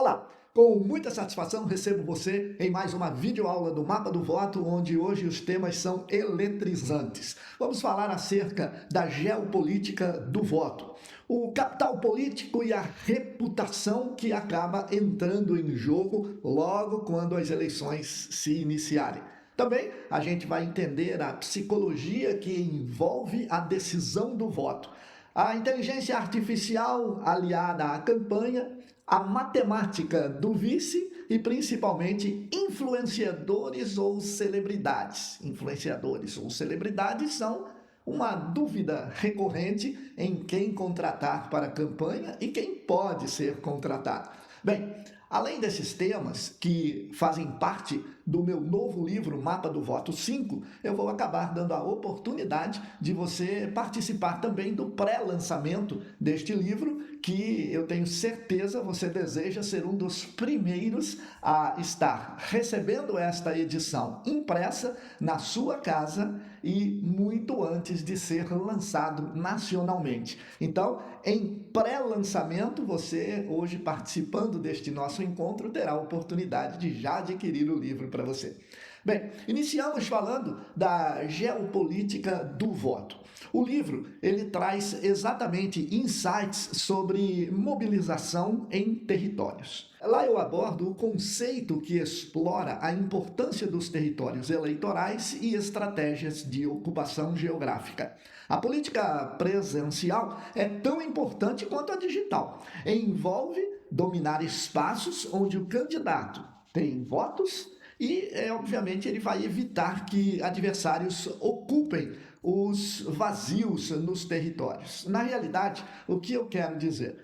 Olá, com muita satisfação recebo você em mais uma videoaula do Mapa do Voto, onde hoje os temas são eletrizantes. Vamos falar acerca da geopolítica do voto, o capital político e a reputação que acaba entrando em jogo logo quando as eleições se iniciarem. Também a gente vai entender a psicologia que envolve a decisão do voto, a inteligência artificial aliada à campanha, a matemática do vice e principalmente influenciadores ou celebridades. Influenciadores ou celebridades são uma dúvida recorrente em quem contratar para a campanha e quem pode ser contratado. Bem, além desses temas que fazem parte do meu novo livro Mapa do Voto 5, eu vou acabar dando a oportunidade de você participar também do pré-lançamento deste livro, que eu tenho certeza você deseja ser um dos primeiros a estar recebendo esta edição impressa na sua casa e muito antes de ser lançado nacionalmente. Então, em pré-lançamento, você hoje participando deste nosso encontro terá a oportunidade de já adquirir o livro para você. Bem, iniciamos falando da geopolítica do voto. O livro, ele traz exatamente insights sobre mobilização em territórios. Lá eu abordo o conceito que explora a importância dos territórios eleitorais e estratégias de ocupação geográfica. A política presencial é tão importante quanto a digital. Envolve dominar espaços onde o candidato tem votos e, obviamente, ele vai evitar que adversários ocupem os vazios nos territórios. Na realidade, o que eu quero dizer?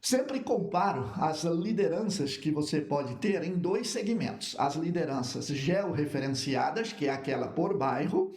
Sempre comparo as lideranças que você pode ter em dois segmentos. As lideranças georreferenciadas, que é aquela por bairro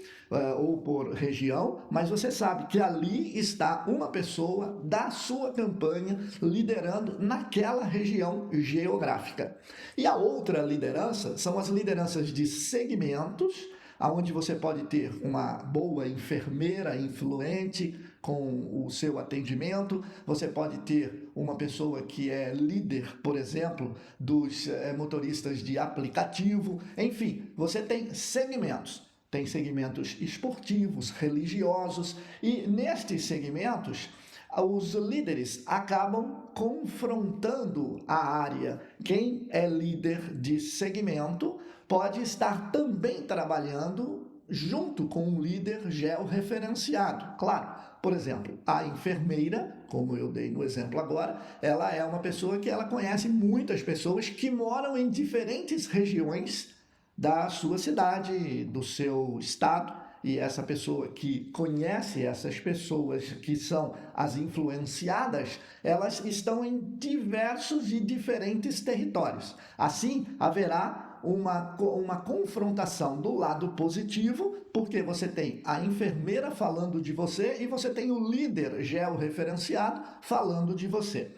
ou por região, mas você sabe que ali está uma pessoa da sua campanha liderando naquela região geográfica. E a outra liderança são as lideranças de segmentos, onde você pode ter uma boa enfermeira influente com o seu atendimento, você pode ter uma pessoa que é líder, por exemplo, dos motoristas de aplicativo, enfim, você tem segmentos. Tem segmentos esportivos, religiosos, e nestes segmentos os líderes acabam confrontando a área. Quem é líder de segmento pode estar também trabalhando junto com um líder georreferenciado. Claro, por exemplo, a enfermeira, como eu dei no exemplo agora, ela é uma pessoa que ela conhece muitas pessoas que moram em diferentes regiões da sua cidade, do seu estado, e essa pessoa que conhece essas pessoas que são as influenciadas, elas estão em diversos e diferentes territórios. Assim, haverá uma confrontação do lado positivo, porque você tem a enfermeira falando de você e você tem o líder georreferenciado falando de você.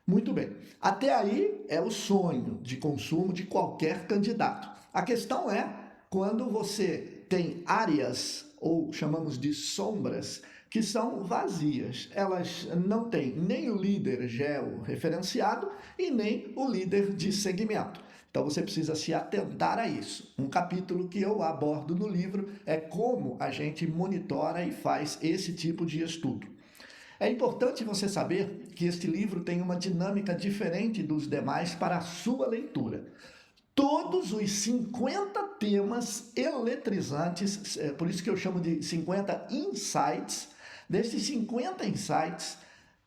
Muito bem, até aí é o sonho de consumo de qualquer candidato. A questão é quando você tem áreas, ou chamamos de sombras, que são vazias. Elas não têm nem o líder georreferenciado e nem o líder de segmento. Então você precisa se atentar a isso. Um capítulo que eu abordo no livro é como a gente monitora e faz esse tipo de estudo. É importante você saber que este livro tem uma dinâmica diferente dos demais para a sua leitura. Todos os 50 temas eletrizantes, por isso que eu chamo de 50 insights, desses 50 insights,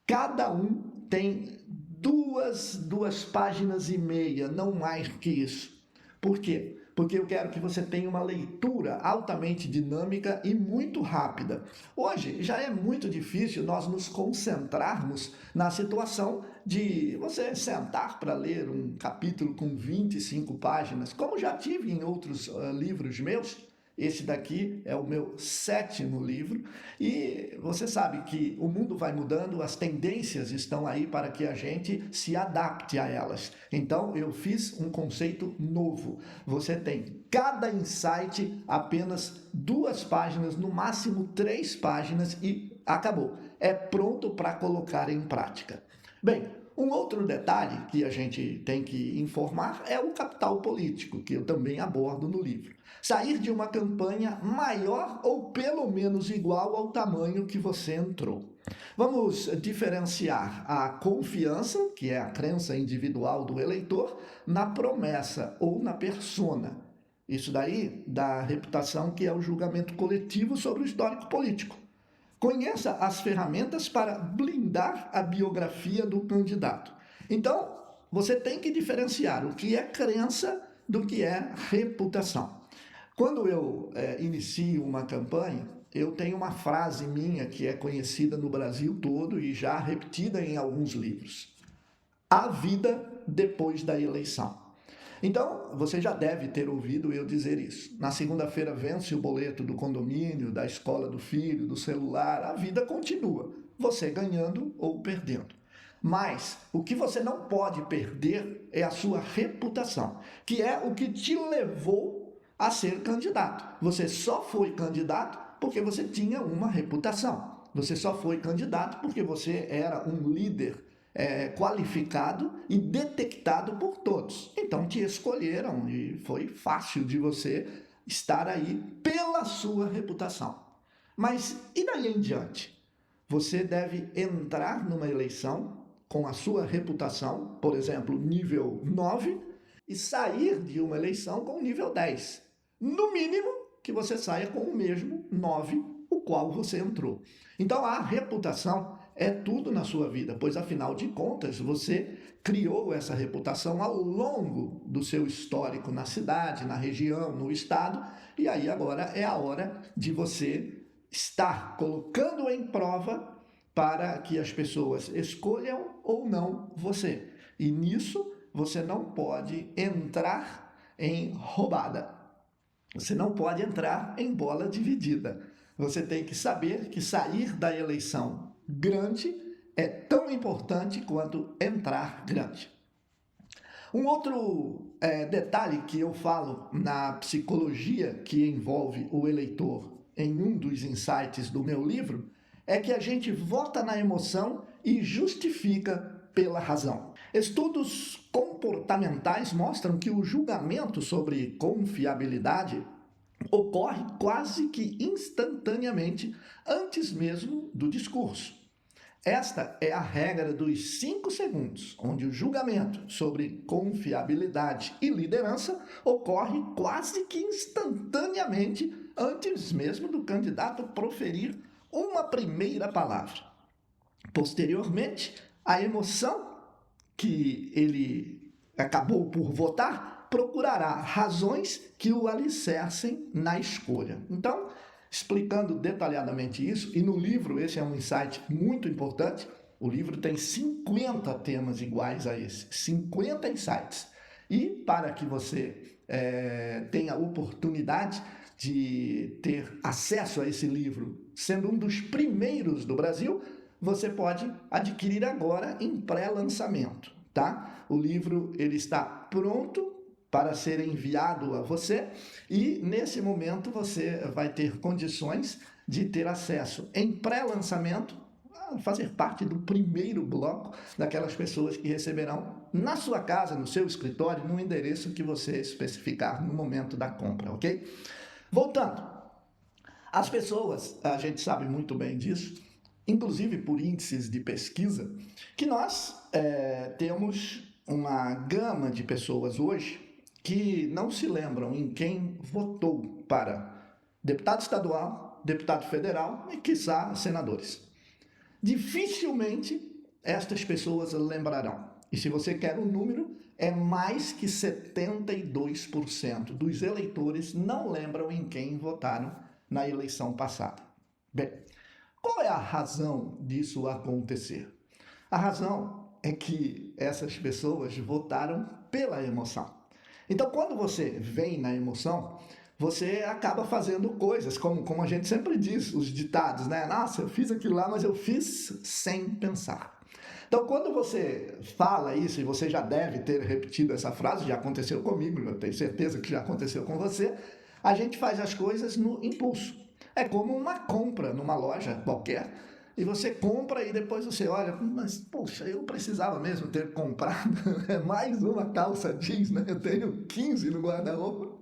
cada um tem duas páginas e meia, não mais que isso. Por quê? Porque eu quero que você tenha uma leitura altamente dinâmica e muito rápida. Hoje já é muito difícil nós nos concentrarmos na situação de você sentar para ler um capítulo com 25 páginas, como já tive em outros livros meus. Esse daqui é o meu 7º livro e você sabe que o mundo vai mudando, as tendências estão aí para que a gente se adapte a elas. Então eu fiz um conceito novo. Você tem cada insight apenas 2 páginas, no máximo 3 páginas e acabou. É pronto para colocar em prática. Bem, Um outro detalhe que a gente tem que informar é o capital político, que eu também abordo no livro. Sair de uma campanha maior ou pelo menos igual ao tamanho que você entrou. Vamos diferenciar a confiança, que é a crença individual do eleitor, na promessa ou na persona. Isso daí dá a reputação, que é o julgamento coletivo sobre o histórico político. Conheça as ferramentas para blindar a biografia do candidato. Então, você tem que diferenciar o que é crença do que é reputação. Quando eu inicio uma campanha, eu tenho uma frase minha que é conhecida no Brasil todo e já repetida em alguns livros. A vida depois da eleição. Então, você já deve ter ouvido eu dizer isso. Na segunda-feira vence o boleto do condomínio, da escola do filho, do celular, a vida continua, você ganhando ou perdendo. Mas o que você não pode perder é a sua reputação, que é o que te levou a ser candidato. Você só foi candidato porque você tinha uma reputação. Você só foi candidato porque você era um líder qualificado e detectado por todos. Então te escolheram e foi fácil de você estar aí pela sua reputação. Mas e daí em diante? Você deve entrar numa eleição com a sua reputação, por exemplo, nível 9, e sair de uma eleição com nível 10. No mínimo, que você saia com o mesmo 9, o qual você entrou. Então, a reputação é tudo na sua vida, pois, afinal de contas, você criou essa reputação ao longo do seu histórico na cidade, na região, no estado, e aí agora é a hora de você estar colocando em prova para que as pessoas escolham ou não você. E nisso, você não pode entrar em roubada. Você não pode entrar em bola dividida. Você tem que saber que sair da eleição grande é tão importante quanto entrar grande. Um outro detalhe que eu falo na psicologia que envolve o eleitor em um dos insights do meu livro é que a gente vota na emoção e justifica pela razão. Estudos comportamentais mostram que o julgamento sobre confiabilidade ocorre quase que instantaneamente antes mesmo do discurso. Esta é a regra dos 5 segundos, onde o julgamento sobre confiabilidade e liderança ocorre quase que instantaneamente antes mesmo do candidato proferir uma primeira palavra. Posteriormente, a emoção que ele acabou por votar procurará razões que o alicercem na escolha. Então, explicando detalhadamente isso, e no livro esse é um insight muito importante, o livro tem 50 temas iguais a esse, 50 insights. E para que você tenha a oportunidade de ter acesso a esse livro, sendo um dos primeiros do Brasil, você pode adquirir agora em pré-lançamento, tá? O livro ele está pronto para ser enviado a você e nesse momento você vai ter condições de ter acesso em pré-lançamento, a fazer parte do primeiro bloco daquelas pessoas que receberão na sua casa, no seu escritório, no endereço que você especificar no momento da compra, ok? Voltando, as pessoas, a gente sabe muito bem disso, inclusive por índices de pesquisa, que nós temos uma gama de pessoas hoje que não se lembram em quem votou para deputado estadual, deputado federal e, quiçá, senadores. Dificilmente estas pessoas lembrarão. E se você quer um número, é mais que 72% dos eleitores não lembram em quem votaram na eleição passada. Bem, qual é a razão disso acontecer? A razão é que essas pessoas votaram pela emoção. Então, quando você vem na emoção, você acaba fazendo coisas, como a gente sempre diz, os ditados, né? Nossa, eu fiz aquilo lá, mas eu fiz sem pensar. Então, quando você fala isso, e você já deve ter repetido essa frase, já aconteceu comigo, eu tenho certeza que já aconteceu com você, a gente faz as coisas no impulso. É como uma compra numa loja qualquer. E você compra e depois você olha, mas poxa, eu precisava mesmo ter comprado mais uma calça jeans, né? Eu tenho 15 no guarda-roupa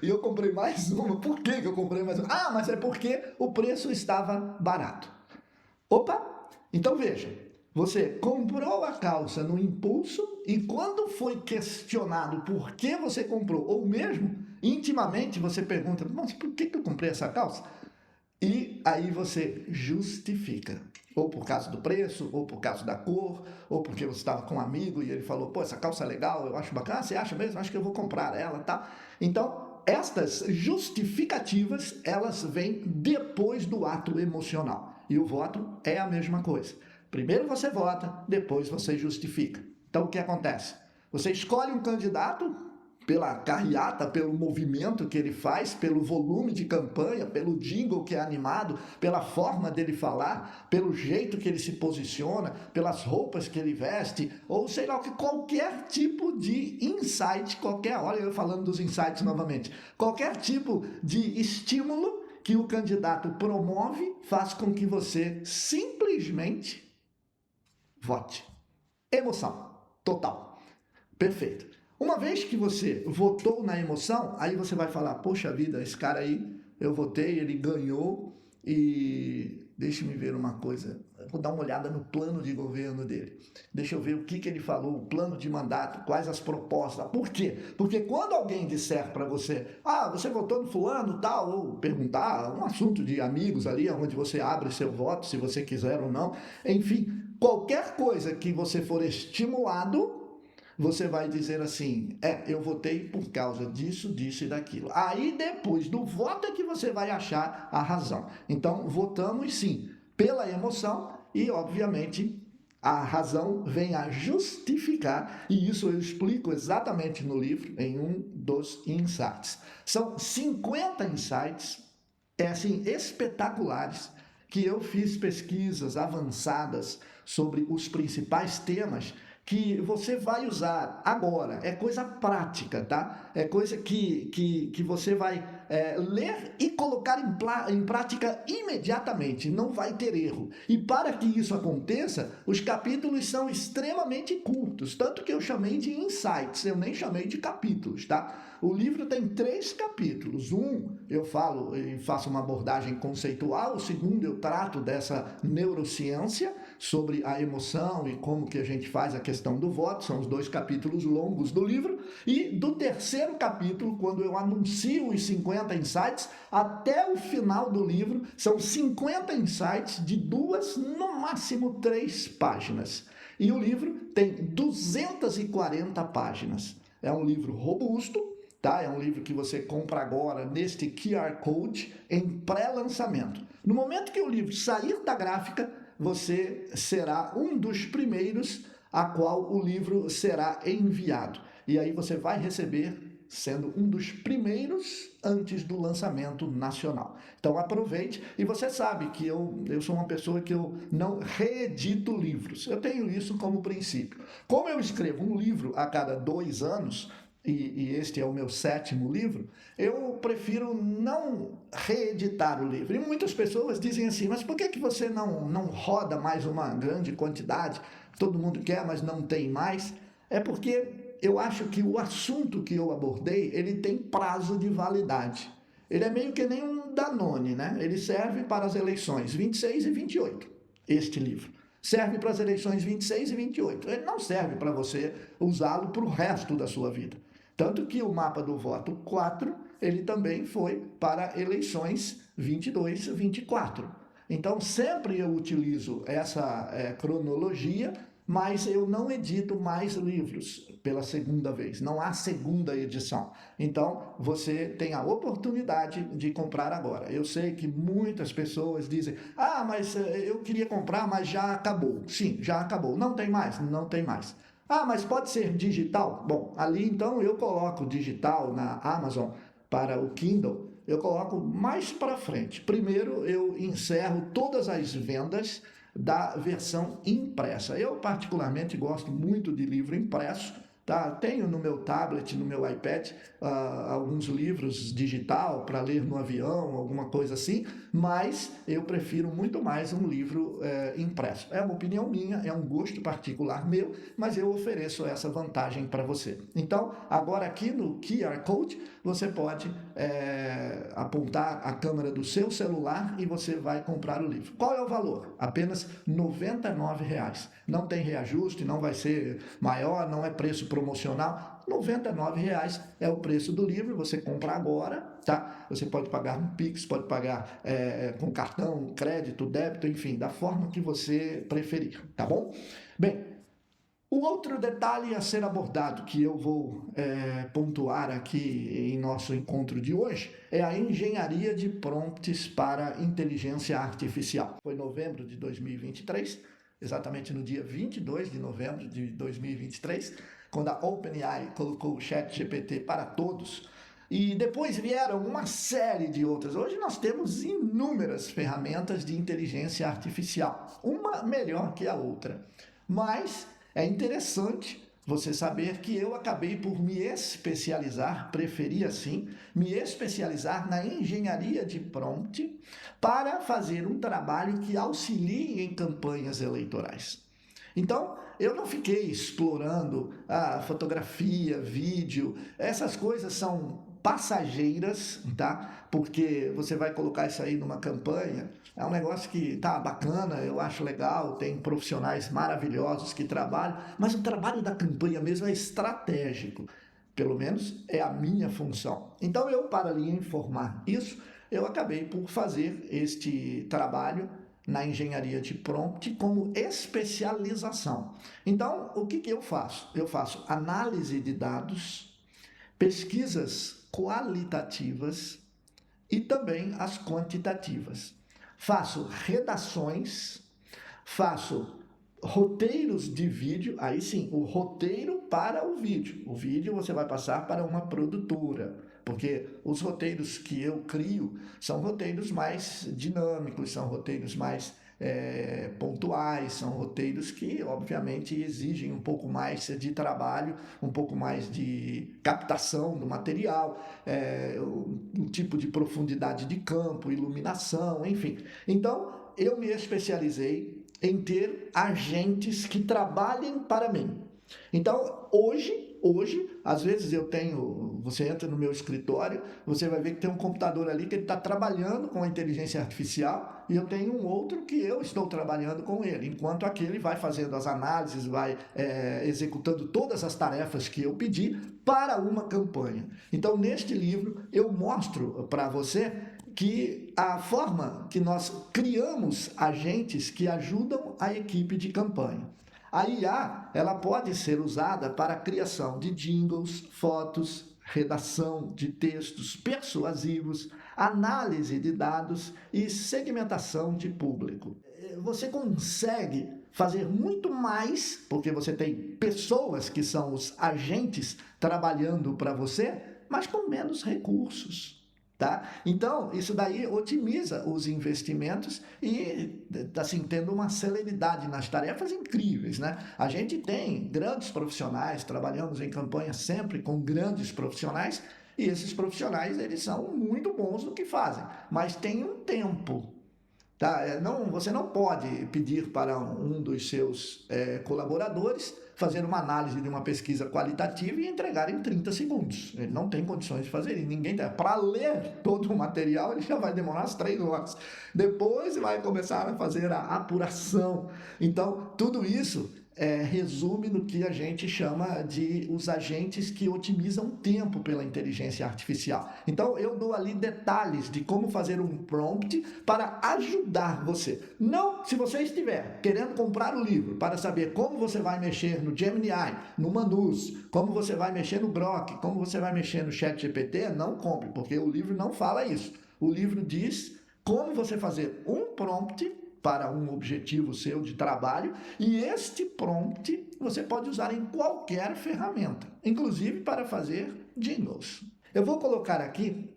e eu comprei mais uma. Por que eu comprei mais uma? Ah, mas é porque o preço estava barato. Opa! Então veja, você comprou a calça no impulso e quando foi questionado por que você comprou, ou mesmo intimamente você pergunta, mas por que eu comprei essa calça? E aí você justifica. Ou por causa do preço, ou por causa da cor, ou porque você estava com um amigo e ele falou, pô, essa calça é legal, eu acho bacana, você acha mesmo? Acho que eu vou comprar ela, tá? Então, estas justificativas, elas vêm depois do ato emocional. E o voto é a mesma coisa. Primeiro você vota, depois você justifica. Então, o que acontece? Você escolhe um candidato pela carreata, pelo movimento que ele faz, pelo volume de campanha, pelo jingle que é animado, pela forma dele falar, pelo jeito que ele se posiciona, pelas roupas que ele veste, ou sei lá, qualquer tipo de insight, olha eu falando dos insights novamente, qualquer tipo de estímulo que o candidato promove faz com que você simplesmente vote. Emoção total. Perfeito. Uma vez que você votou na emoção, aí você vai falar, poxa vida, esse cara aí, eu votei, ele ganhou e deixa-me ver uma coisa, vou dar uma olhada no plano de governo dele. Deixa eu ver o que ele falou, o plano de mandato, quais as propostas. Por quê? Porque quando alguém disser para você, você votou no fulano, tal, ou perguntar, um assunto de amigos ali, onde você abre seu voto, se você quiser ou não, enfim, qualquer coisa que você for estimulado, você vai dizer assim, eu votei por causa disso, disso e daquilo. Aí depois do voto é que você vai achar a razão. Então, votamos sim pela emoção e, obviamente, a razão vem a justificar, e isso eu explico exatamente no livro, em um dos insights. São 50 insights, espetaculares, que eu fiz pesquisas avançadas sobre os principais temas que você vai usar agora. É coisa prática, tá? É coisa que você vai ler e colocar em prática imediatamente. Não vai ter erro. E para que isso aconteça, os capítulos são extremamente curtos. Tanto que eu chamei de insights, eu nem chamei de capítulos, tá? O livro tem 3 capítulos. Um, eu falo e faço uma abordagem conceitual. O segundo, eu trato dessa neurociência sobre a emoção e como que a gente faz a questão do voto. São os 2 capítulos longos do livro. E do terceiro capítulo, quando eu anuncio os 50 insights, até o final do livro, são 50 insights de 2, no máximo 3 páginas. E o livro tem 240 páginas. É um livro robusto, tá? É um livro que você compra agora neste QR Code em pré-lançamento. No momento que o livro sair da gráfica, você será um dos primeiros a qual o livro será enviado. E aí você vai receber sendo um dos primeiros antes do lançamento nacional. Então aproveite, e você sabe que eu sou uma pessoa que eu não reedito livros. Eu tenho isso como princípio. Como eu escrevo um livro a cada 2 anos, e este é o meu 7º livro, eu prefiro não reeditar o livro. E muitas pessoas dizem assim, mas por que você não roda mais uma grande quantidade? Todo mundo quer, mas não tem mais. É porque eu acho que o assunto que eu abordei, ele tem prazo de validade. Ele é meio que nem um Danone, né? Ele serve para as eleições 26 e 28, este livro. Serve para as eleições 26 e 28. Ele não serve para você usá-lo para o resto da sua vida. Tanto que o Mapa do Voto 4, ele também foi para eleições 22 e 24. Então, sempre eu utilizo essa cronologia, mas eu não edito mais livros pela segunda vez. Não há segunda edição. Então, você tem a oportunidade de comprar agora. Eu sei que muitas pessoas dizem, mas eu queria comprar, mas já acabou. Sim, já acabou. Não tem mais? Não tem mais. Mas pode ser digital? Bom, ali então eu coloco digital na Amazon para o Kindle, eu coloco mais para frente. Primeiro eu encerro todas as vendas da versão impressa. Eu particularmente gosto muito de livro impresso, tá? Tenho no meu tablet, no meu iPad, alguns livros digital para ler no avião, alguma coisa assim, mas eu prefiro muito mais um livro impresso. É uma opinião minha, é um gosto particular meu, mas eu ofereço essa vantagem para você. Então, agora aqui no QR Code, você pode apontar a câmera do seu celular e você vai comprar o livro. Qual é o valor? Apenas R$ 99,00. Não tem reajuste, não vai ser maior, não é preço promocional. R$ 99,00 é o preço do livro, você compra agora, tá? Você pode pagar no Pix, pode pagar com cartão, crédito, débito, enfim, da forma que você preferir, tá bom? Bem, o outro detalhe a ser abordado, que eu vou pontuar aqui em nosso encontro de hoje, é a engenharia de prompts para inteligência artificial. Foi em novembro de 2023, exatamente no dia 22 de novembro de 2023, quando a OpenAI colocou o ChatGPT para todos. E depois vieram uma série de outras. Hoje nós temos inúmeras ferramentas de inteligência artificial, uma melhor que a outra. Mas é interessante você saber que eu acabei por me especializar, preferi assim, me especializar na engenharia de prompt para fazer um trabalho que auxilie em campanhas eleitorais. Então, eu não fiquei explorando a fotografia, vídeo, essas coisas são passageiras, tá? Porque você vai colocar isso aí numa campanha, é um negócio que tá bacana, eu acho legal, tem profissionais maravilhosos que trabalham, mas o trabalho da campanha mesmo é estratégico, pelo menos é a minha função. Então eu, para lhe informar isso, eu acabei por fazer este trabalho na engenharia de prompt como especialização. Então, o que eu faço? Eu faço análise de dados, pesquisas qualitativas e também as quantitativas. Faço redações, faço roteiros de vídeo, aí sim, o roteiro para o vídeo. O vídeo você vai passar para uma produtora, porque os roteiros que eu crio são roteiros mais dinâmicos, são roteiros mais pontuais, são roteiros que, obviamente, exigem um pouco mais de trabalho, um pouco mais de captação do material, um tipo de profundidade de campo, iluminação, enfim. Então, eu me especializei em ter agentes que trabalhem para mim. Então, hoje, às vezes você entra no meu escritório, você vai ver que tem um computador ali que ele está trabalhando com a inteligência artificial e eu tenho um outro que eu estou trabalhando com ele, enquanto aquele vai fazendo as análises, vai executando todas as tarefas que eu pedi para uma campanha. Então, neste livro, eu mostro para você que a forma que nós criamos agentes que ajudam a equipe de campanha. A IA, ela pode ser usada para a criação de jingles, fotos, redação de textos persuasivos, análise de dados e segmentação de público. Você consegue fazer muito mais, porque você tem pessoas que são os agentes trabalhando para você, mas com menos recursos. Tá? Então, isso daí otimiza os investimentos e, assim, tendo uma celeridade nas tarefas incríveis, né? A gente tem grandes profissionais, trabalhamos em campanha sempre com grandes profissionais e esses profissionais, eles são muito bons no que fazem, mas tem um tempo. Tá? Você não pode pedir para um dos seus colaboradores fazer uma análise de uma pesquisa qualitativa e entregar em 30 segundos. Ele não tem condições de fazer isso. Ninguém tem. Para ler todo o material, ele já vai demorar umas 3 horas. Depois vai começar a fazer a apuração. Então, tudo isso resume no que a gente chama de os agentes que otimizam tempo pela inteligência artificial. Então, eu dou ali detalhes de como fazer um prompt para ajudar você. Não, se você estiver querendo comprar o livro para saber como você vai mexer no Gemini, no Manus, como você vai mexer no Grok, como você vai mexer no ChatGPT, não compre, porque o livro não fala isso. O livro diz como você fazer um prompt para um objetivo seu de trabalho, e este prompt você pode usar em qualquer ferramenta, inclusive para fazer jingles. Eu vou colocar aqui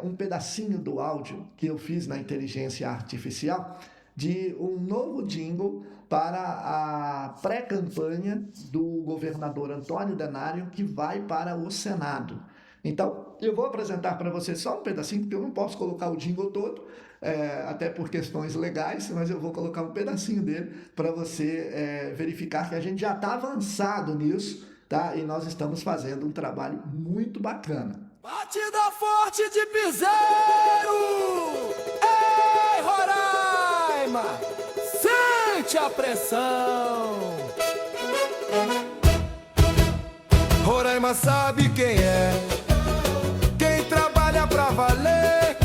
um pedacinho do áudio que eu fiz na inteligência artificial de um novo jingle para a pré-campanha do governador Antônio Denário, que vai para o Senado. Então, eu vou apresentar para você só um pedacinho, porque eu não posso colocar o jingle todo, até por questões legais, mas eu vou colocar um pedacinho dele para você verificar que a gente já está avançado nisso, tá? E nós estamos fazendo um trabalho muito bacana. Batida forte de piseiro! Ei, Roraima! Sente a pressão! Roraima sabe quem é, quem trabalha pra valer.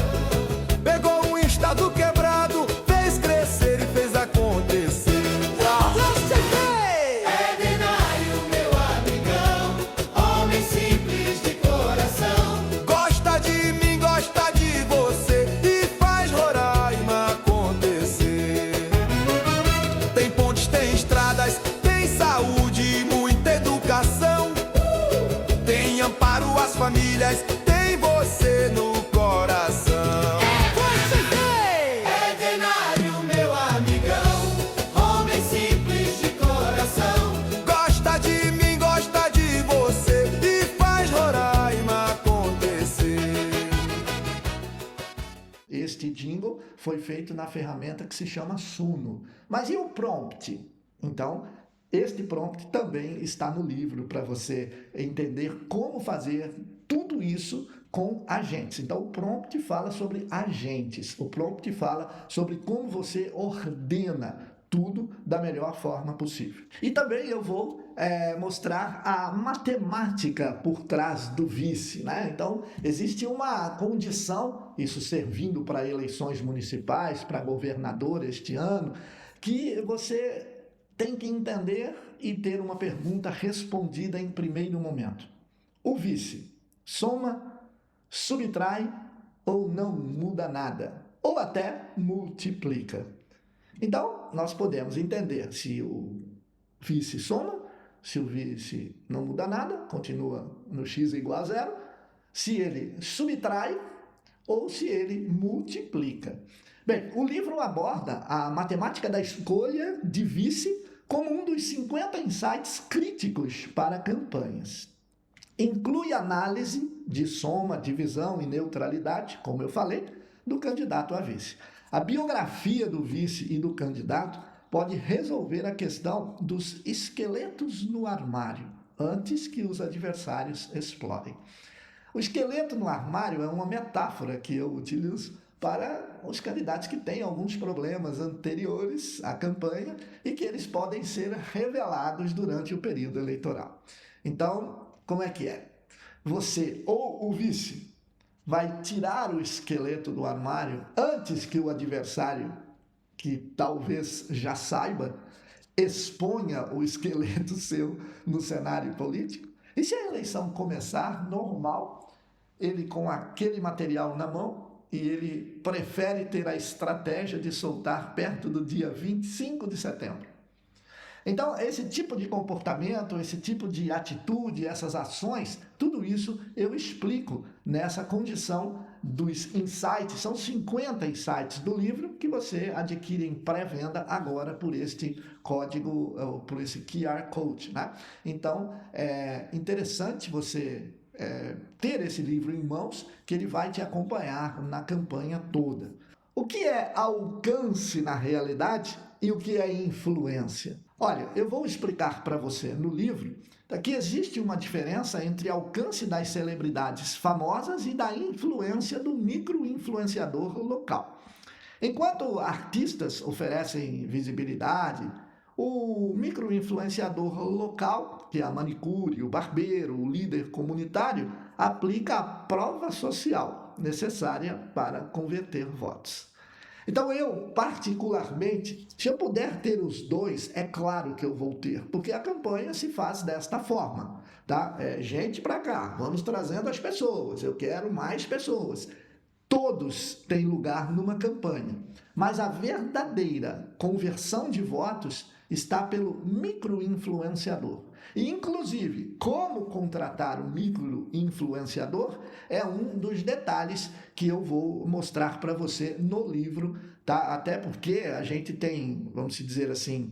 Pegou um estado quebrado, fez crescer e fez acontecer. É Denário, meu amigão, homem simples de coração. Gosta de mim, gosta de você e faz Roraima acontecer. Tem pontes, tem estradas, tem saúde e muita educação. Tem amparo às famílias, tem você no coração. É Denário, meu amigão, homem simples de coração. Gosta de mim, gosta de você e faz Roraima acontecer. Este jingle foi feito na ferramenta que se chama Suno. Mas e o prompt? Então, este prompt também está no livro para você entender como fazer tudo isso com agentes. Então, o prompt fala sobre agentes. O prompt fala sobre como você ordena tudo da melhor forma possível. E também eu vou mostrar a matemática por trás do vice, né? Então, existe uma condição, isso servindo para eleições municipais, para governador este ano, que você tem que entender e ter uma pergunta respondida em primeiro momento. O vice soma, subtrai ou não muda nada? Ou até multiplica? Então, nós podemos entender se o vice soma, se o vice não muda nada, continua no x igual a zero, se ele subtrai ou se ele multiplica. Bem, o livro aborda a matemática da escolha de vice como um dos 50 insights críticos para campanhas. Inclui análise de soma, divisão e neutralidade, como eu falei, do candidato a vice. A biografia do vice e do candidato pode resolver a questão dos esqueletos no armário, antes que os adversários explorem. O esqueleto no armário é uma metáfora que eu utilizo para os candidatos que têm alguns problemas anteriores à campanha e que eles podem ser revelados durante o período eleitoral. Então, como é que é? Você ou o vice vai tirar o esqueleto do armário antes que o adversário, que talvez já saiba, exponha o esqueleto seu no cenário político? E se a eleição começar normal, ele com aquele material na mão, e ele prefere ter a estratégia de soltar perto do dia 25 de setembro. Então, esse tipo de comportamento, esse tipo de atitude, essas ações, tudo isso eu explico nessa condição dos insights. São 50 insights do livro que você adquire em pré-venda agora por este código, por esse QR Code, né? Então, é interessante você ter esse livro em mãos, que ele vai te acompanhar na campanha toda. O que é alcance na realidade e o que é influência? Olha, eu vou explicar para você no livro que existe uma diferença entre alcance das celebridades famosas e da influência do micro-influenciador local. Enquanto artistas oferecem visibilidade, o micro-influenciador local, que é a manicure, o barbeiro, o líder comunitário, aplica a prova social necessária para converter votos. Então eu, particularmente, se eu puder ter os dois, é claro que eu vou ter, porque a campanha se faz desta forma, tá? Gente para cá, vamos trazendo as pessoas, eu quero mais pessoas. Todos têm lugar numa campanha, mas a verdadeira conversão de votos está pelo micro-influenciador. E, inclusive, como contratar um micro-influenciador é um dos detalhes que eu vou mostrar para você no livro, tá? Até porque a gente tem, vamos dizer assim,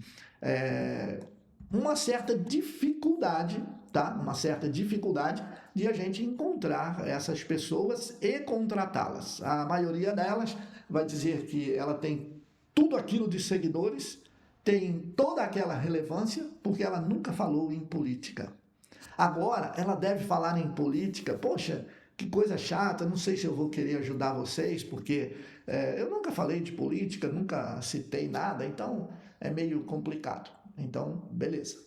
uma certa dificuldade, tá? Uma certa dificuldade de a gente encontrar essas pessoas e contratá-las. A maioria delas vai dizer que ela tem tudo aquilo de seguidores, tem toda aquela relevância, porque ela nunca falou em política. Agora, ela deve falar em política, poxa, que coisa chata, não sei se eu vou querer ajudar vocês, porque eu nunca falei de política, nunca citei nada, então é meio complicado. Então, beleza.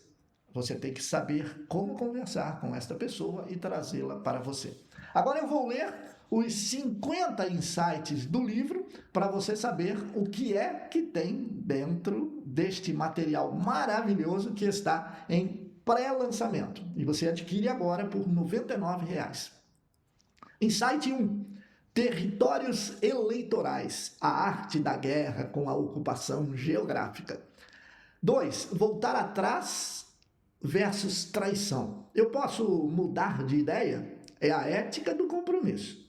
Você tem que saber como conversar com esta pessoa e trazê-la para você. Agora eu vou ler os 50 insights do livro para você saber o que é que tem dentro deste material maravilhoso que está em pré-lançamento. E você adquire agora por R$ 99,00. Insight 1. Territórios eleitorais. A arte da guerra com a ocupação geográfica. 2. Voltar atrás versus traição. Eu posso mudar de ideia? É a ética do compromisso.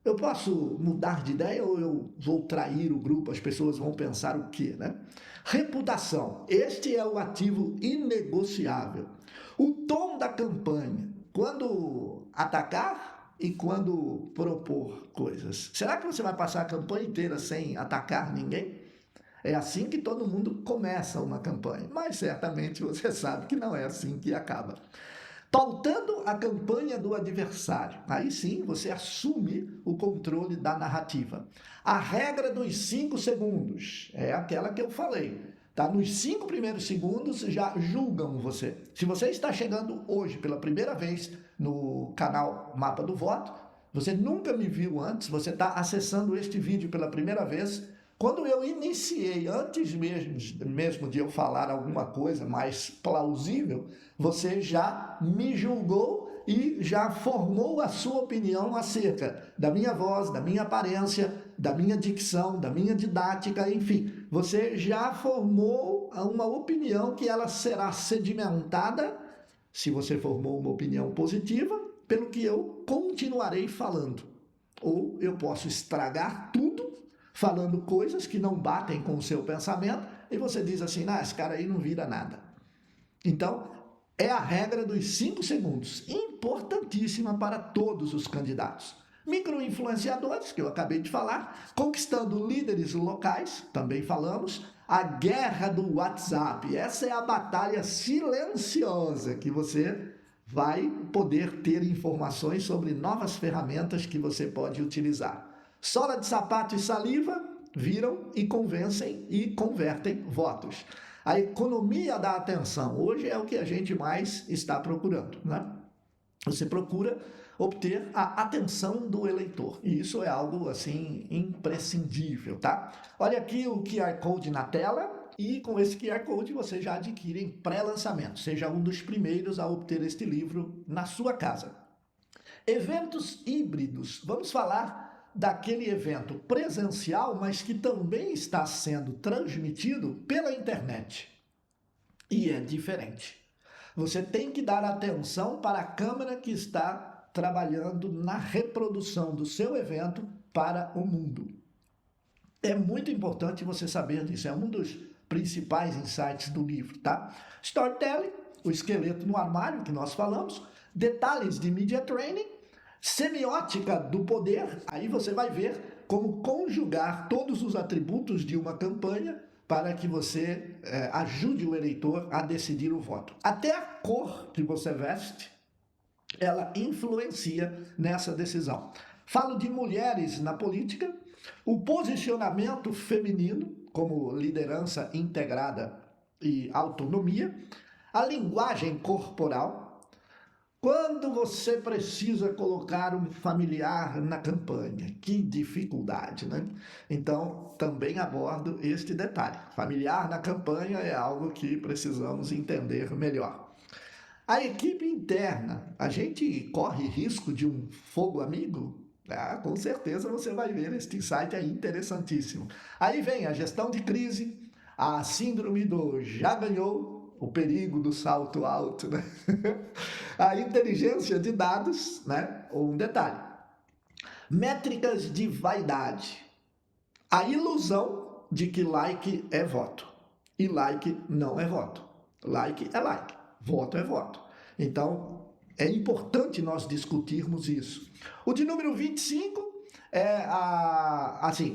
Eu posso mudar de ideia ou eu vou trair o grupo? As pessoas vão pensar o quê, né? Reputação. Este é o ativo inegociável. O tom da campanha. Quando atacar e quando propor coisas. Será que você vai passar a campanha inteira sem atacar ninguém? É assim que todo mundo começa uma campanha, mas certamente você sabe que não é assim que acaba. Pautando a campanha do adversário. Aí sim você assume o controle da narrativa. A regra dos 5 segundos é aquela que eu falei. Tá? Nos 5 primeiros segundos já julgam você. Se você está chegando hoje pela primeira vez no canal Mapa do Voto, você nunca me viu antes, você está acessando este vídeo pela primeira vez. Quando eu iniciei, antes mesmo de eu falar alguma coisa mais plausível, você já me julgou e já formou a sua opinião acerca da minha voz, da minha aparência, da minha dicção, da minha didática, enfim. Você já formou uma opinião que ela será sedimentada, se você formou uma opinião positiva, pelo que eu continuarei falando. Ou eu posso estragar tudo falando coisas que não batem com o seu pensamento, e você diz assim, esse cara aí não vira nada. Então, é a regra dos 5 segundos, importantíssima para todos os candidatos. Microinfluenciadores, que eu acabei de falar, conquistando líderes locais, também falamos, a guerra do WhatsApp. Essa é a batalha silenciosa que você vai poder ter informações sobre novas ferramentas que você pode utilizar. Sola de sapato e saliva viram e convencem e convertem votos. A economia da atenção hoje é o que a gente mais está procurando, né? Você procura obter a atenção do eleitor. E isso é algo, assim, imprescindível, tá? Olha aqui o QR Code na tela e com esse QR Code você já adquire em pré-lançamento. Seja um dos primeiros a obter este livro na sua casa. Eventos híbridos. Vamos falar daquele evento presencial, mas que também está sendo transmitido pela internet. E é diferente. Você tem que dar atenção para a câmera que está trabalhando na reprodução do seu evento para o mundo. É muito importante você saber disso. É um dos principais insights do livro, tá? Storytelling, o esqueleto no armário que nós falamos, detalhes de media training, semiótica do poder, aí você vai ver como conjugar todos os atributos de uma campanha para que você ajude o eleitor a decidir o voto. Até a cor que você veste, ela influencia nessa decisão. Falo de mulheres na política, o posicionamento feminino como liderança integrada e autonomia, a linguagem corporal, quando você precisa colocar um familiar na campanha, que dificuldade, né? Então, também abordo este detalhe. Familiar na campanha é algo que precisamos entender melhor. A equipe interna, a gente corre risco de um fogo amigo? Com certeza você vai ver, este insight é interessantíssimo. Aí vem a gestão de crise, a síndrome do já ganhou, o perigo do salto alto, né? A inteligência de dados, né? Um detalhe. Métricas de vaidade. A ilusão de que like é voto. E like não é voto. Like é like. Voto é voto. Então, é importante nós discutirmos isso. O de número 25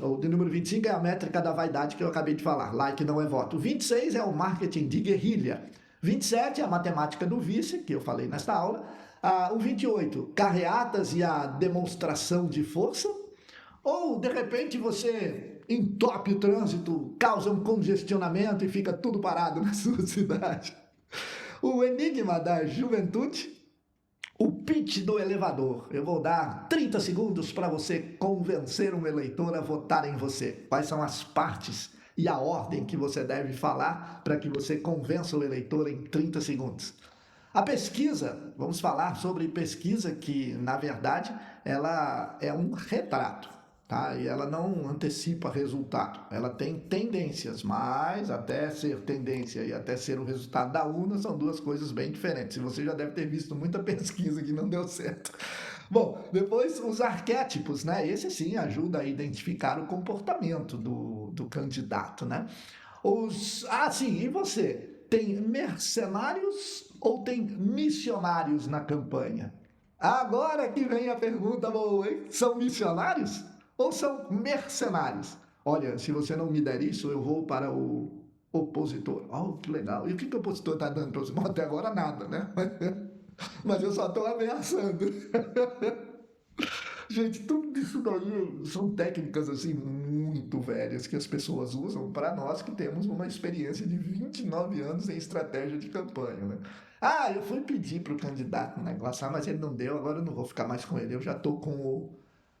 o de número 25 é a métrica da vaidade que eu acabei de falar. Like não é voto. O 26 é o marketing de guerrilha. 27 é a matemática do vice, que eu falei nesta aula. O 28, carreatas e a demonstração de força. Ou, de repente, você entope o trânsito, causa um congestionamento e fica tudo parado na sua cidade. O enigma da juventude. O pitch do elevador. Eu vou dar 30 segundos para você convencer um eleitor a votar em você. Quais são as partes e a ordem que você deve falar para que você convença o eleitor em 30 segundos? A pesquisa, vamos falar sobre pesquisa que, na verdade, ela é um retrato, tá? E ela não antecipa resultado. Ela tem tendências, mas até ser tendência e até ser o resultado da urna são duas coisas bem diferentes. E você já deve ter visto muita pesquisa que não deu certo. Bom, depois os arquétipos, né? Esse sim ajuda a identificar o comportamento do candidato, né? E você? Tem mercenários ou tem missionários na campanha? Agora que vem a pergunta boa, hein? São missionários ou são mercenários? Olha, se você não me der isso, eu vou para o opositor. Oh, que legal. E o que o opositor está dando para você? Bom, até agora nada, né? Mas eu só estou ameaçando. Gente, tudo isso daí são técnicas assim muito velhas que as pessoas usam para nós que temos uma experiência de 29 anos em estratégia de campanha, né? Eu fui pedir para o candidato um negócio, mas ele não deu, agora eu não vou ficar mais com ele, eu já estou com o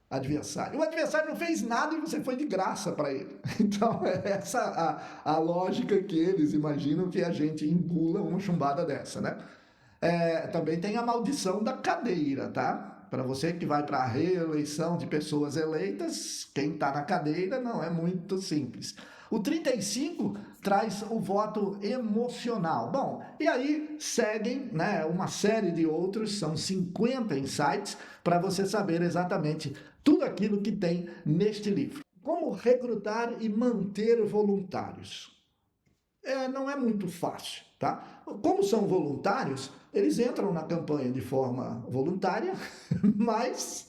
adversário. O adversário não fez nada e você foi de graça para ele. Então, é essa a lógica que eles imaginam que a gente engula uma chumbada dessa, né? Também tem a maldição da cadeira, tá? Para você que vai para a reeleição de pessoas eleitas, quem está na cadeira não é muito simples. O 35 traz o voto emocional. Bom, e aí seguem, né, uma série de outros, são 50 insights para você saber exatamente tudo aquilo que tem neste livro. Como recrutar e manter voluntários? Não é muito fácil, tá? Como são voluntários, eles entram na campanha de forma voluntária, mas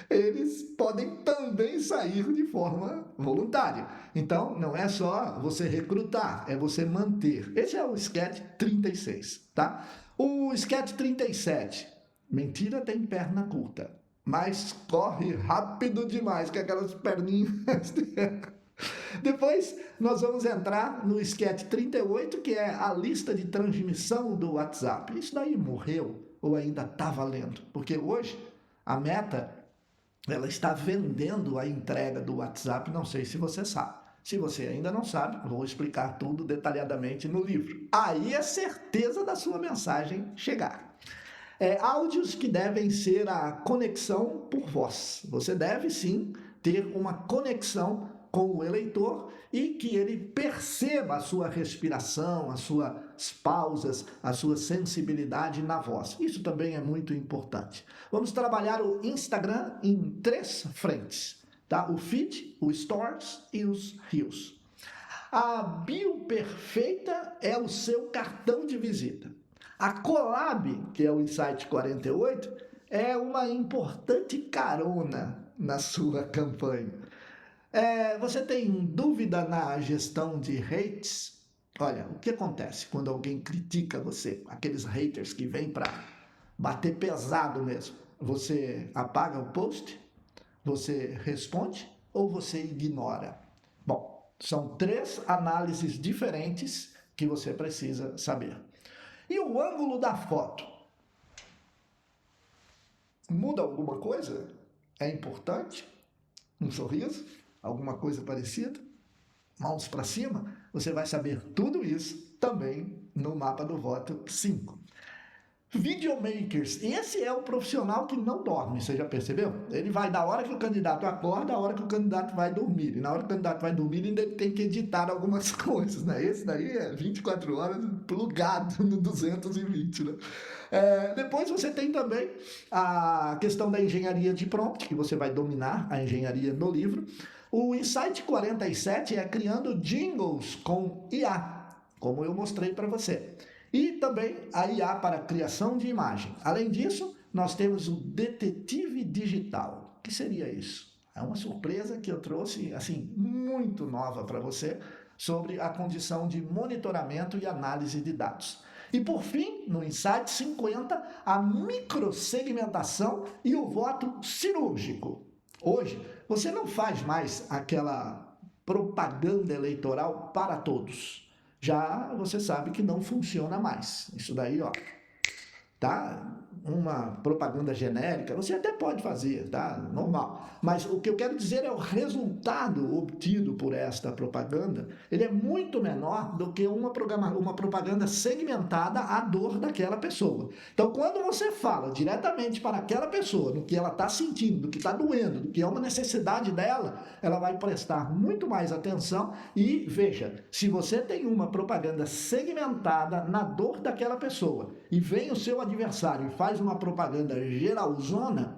eles podem também sair de forma voluntária. Então, não é só você recrutar, é você manter. Esse é o sketch 36, tá? O sketch 37, mentira tem perna curta, mas corre rápido demais, com aquelas perninhas. Depois nós vamos entrar no sketch 38, que é a lista de transmissão do WhatsApp. Isso daí morreu ou ainda está valendo? Porque hoje a Meta ela está vendendo a entrega do WhatsApp, não sei se você sabe. Se você ainda não sabe, vou explicar tudo detalhadamente no livro. Aí é certeza da sua mensagem chegar. Áudios que devem ser a conexão por voz. Você deve sim ter uma conexão com o eleitor e que ele perceba a sua respiração, as suas pausas, a sua sensibilidade na voz. Isso também é muito importante. Vamos trabalhar o Instagram em 3 frentes, tá? O feed, o stories e os reels. A bio perfeita é o seu cartão de visita. A collab, que é o Insight 48, é uma importante carona na sua campanha. Você tem dúvida na gestão de hates? Olha, o que acontece quando alguém critica você? Aqueles haters que vêm para bater pesado mesmo. Você apaga o post? Você responde? Ou você ignora? Bom, são 3 análises diferentes que você precisa saber. E o ângulo da foto? Muda alguma coisa? É importante? Um sorriso? Alguma coisa parecida? Mãos para cima? Você vai saber tudo isso também no Mapa do Voto 5. Videomakers, esse é o profissional que não dorme, você já percebeu? Ele vai da hora que o candidato acorda, a hora que o candidato vai dormir. E na hora que o candidato vai dormir, ele ainda tem que editar algumas coisas, né? Esse daí é 24 horas plugado no 220, né? Depois você tem também a questão da engenharia de prompt, que você vai dominar a engenharia no livro. O Insight 47 é criando jingles com IA, como eu mostrei para você. E também a IA para criação de imagem. Além disso, nós temos o detetive digital. O que seria isso? É uma surpresa que eu trouxe, assim, muito nova para você, sobre a condição de monitoramento e análise de dados. E por fim, no Insight 50, a microsegmentação e o voto cirúrgico. Hoje, você não faz mais aquela propaganda eleitoral para todos. Já você sabe que não funciona mais. Isso daí, ó, tá? Uma propaganda genérica, você até pode fazer, tá? Normal. Mas o que eu quero dizer é o resultado obtido por esta propaganda, ele é muito menor do que uma propaganda segmentada à dor daquela pessoa. Então, quando você fala diretamente para aquela pessoa, do que ela está sentindo, do que está doendo, do que é uma necessidade dela, ela vai prestar muito mais atenção e, veja, se você tem uma propaganda segmentada na dor daquela pessoa e vem o seu adversário e faz uma propaganda geralzona,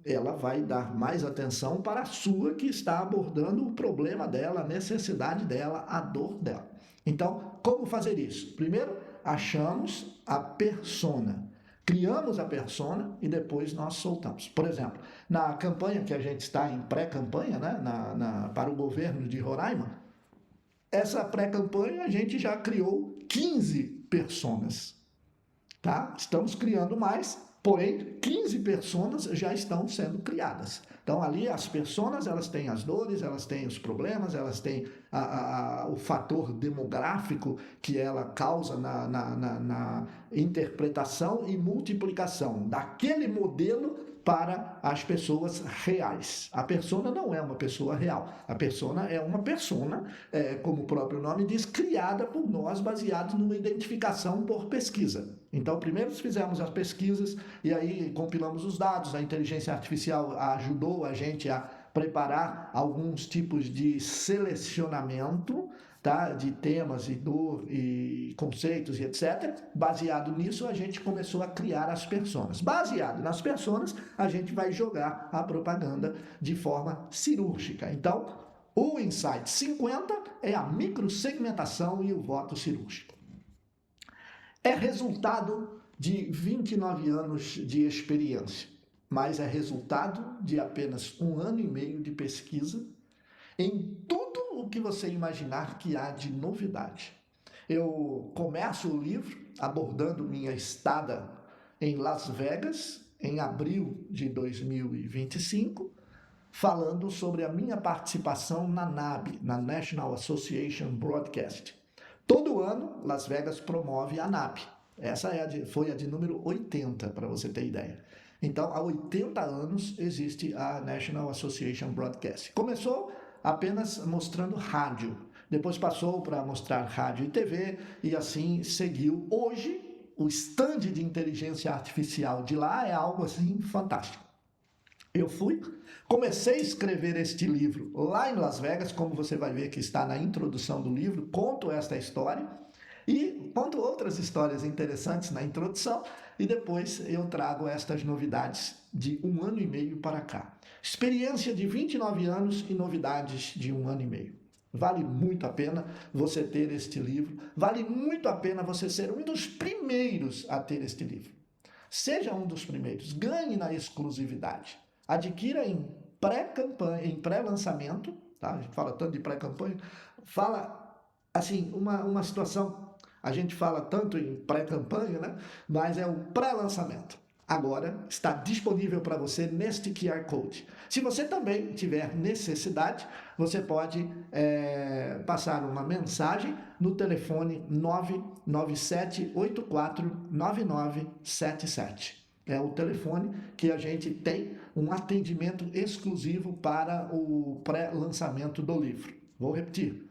ela vai dar mais atenção para a sua que está abordando o problema dela, a necessidade dela, a dor dela. Então, como fazer isso? Primeiro, achamos a persona. Criamos a persona e depois nós soltamos. Por exemplo, na campanha que a gente está em pré-campanha, né, para o governo de Roraima, essa pré-campanha a gente já criou 15 personas. Tá? Estamos criando mais, porém 15 personas já estão sendo criadas. Então ali as personas, elas têm as dores, elas têm os problemas, elas têm o fator demográfico que ela causa na interpretação e multiplicação daquele modelo para as pessoas reais. A persona não é uma pessoa real. A persona é uma persona, como o próprio nome diz, criada por nós, baseado numa identificação por pesquisa. Então, primeiro fizemos as pesquisas e aí compilamos os dados. A inteligência artificial ajudou a gente a preparar alguns tipos de selecionamento, tá, de temas e dor e conceitos e etc. Baseado nisso, a gente começou a criar as personas. Baseado nas personas, a gente vai jogar a propaganda de forma cirúrgica. Então, o Insight 50 é a microsegmentação e o voto cirúrgico. É resultado de 29 anos de experiência, mas é resultado de apenas 1 ano e meio de pesquisa em tudo o que você imaginar que há de novidade. Eu começo o livro abordando minha estada em Las Vegas, em abril de 2025, falando sobre a minha participação na NAB, na National Association Broadcast. Todo ano, Las Vegas promove a NAB. Essa foi a de número 80, para você ter ideia. Então, há 80 anos existe a National Association Broadcast. Começou apenas mostrando rádio, depois passou para mostrar rádio e TV, e assim seguiu. Hoje, o stand de inteligência artificial de lá é algo assim fantástico. Eu comecei a escrever este livro lá em Las Vegas, como você vai ver que está na introdução do livro, conto esta história e conto outras histórias interessantes na introdução e depois eu trago estas novidades de 1 ano e meio para cá. Experiência de 29 anos e novidades de 1 ano e meio. Vale muito a pena você ter este livro, vale muito a pena você ser um dos primeiros a ter este livro. Seja um dos primeiros, ganhe na exclusividade. Adquira em pré-campanha, em pré-lançamento, tá? A gente fala tanto de pré-campanha, fala assim, uma situação, a gente fala tanto em pré-campanha, né? Mas é um pré-lançamento. Agora está disponível para você neste QR Code. Se você também tiver necessidade, você pode passar uma mensagem no telefone 997849977. É o telefone que a gente tem um atendimento exclusivo para o pré-lançamento do livro. Vou repetir.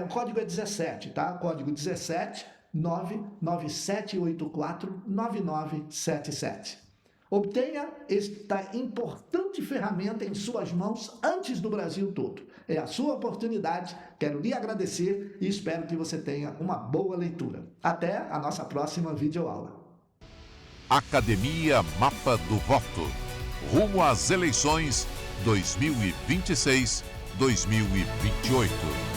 O código é 17, tá? Código 17 997849977. Obtenha esta importante ferramenta em suas mãos antes do Brasil todo. É a sua oportunidade, quero lhe agradecer e espero que você tenha uma boa leitura. Até a nossa próxima videoaula. Academia Mapa do Voto. Rumo às eleições 2026-2028.